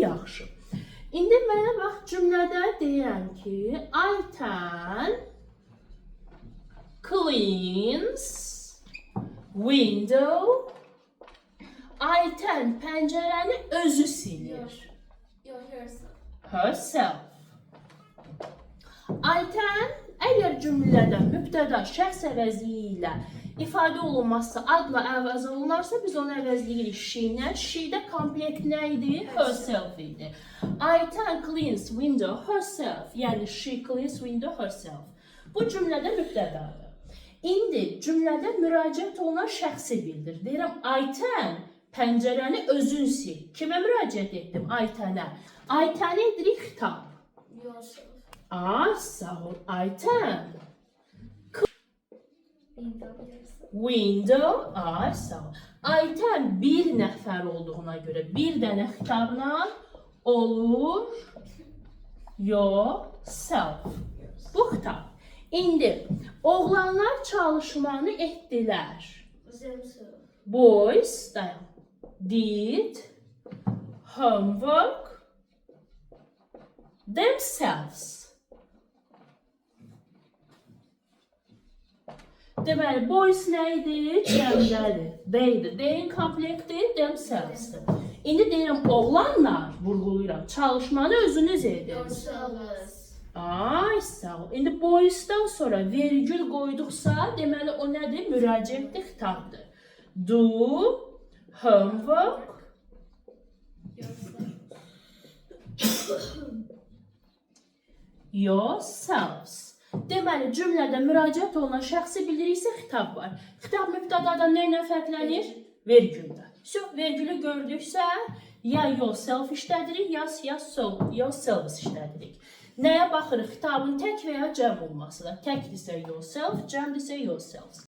yaxşı. İndi mənə bax cümlədə deyirəm ki, Ayten cleans window. Ayten pəncərəni özü silir. Herself. Ayten əgər cümlədə mübtəda şəxs əvəzliyi ilə ifadə olunmazsa, adla əvəz olunarsa, biz onu əvəzləyirik she ilə. She-də komplekt nə idi? Herself idi. Ayten cleans window herself. Yəni she cleans window herself. Bu cümlədə mübtədadır. İndi cümlədə müraciət olunan şəxsi bildir. Deyirəm, Ayten pəncərəni özün sil. Kimə müraciət etdim? Aytenə. Aytenə edirik xitab. Sağ ol. Ayten. Window. Sağ ol. Ayten bir nəfər olduğuna görə bir dənə xitabla olur yourself. Bu xitab. İndi oğlanlar çalışmanı etdilər. Boys did homework themselves. Deməli, boys nə idi? Cəmdədir. They'dir. They'in komplekti themselves'dir. İndi deyirəm, oğlanlar, vurğulayıram, çalışmanı özünüz edin. Sağ ol. İndi boys'dan sonra vergül qoyduqsa, deməli, o nədir? Müraciətdir, xitabdır. Do homework yourselves. Deməli, cümlədə müraciət olunan şəxsi bildiriksə xitab var. Xitab mübtədadan nə ilə fərqlənir? Vergüldə. Vergülü gördüksə, ya yourself işlədirik, ya yourselves işlədirik. Nəyə baxırıq? Xitabın tək və ya cəm olmasıdır. Təkdirsə yourself, cəmdirsə yourselves.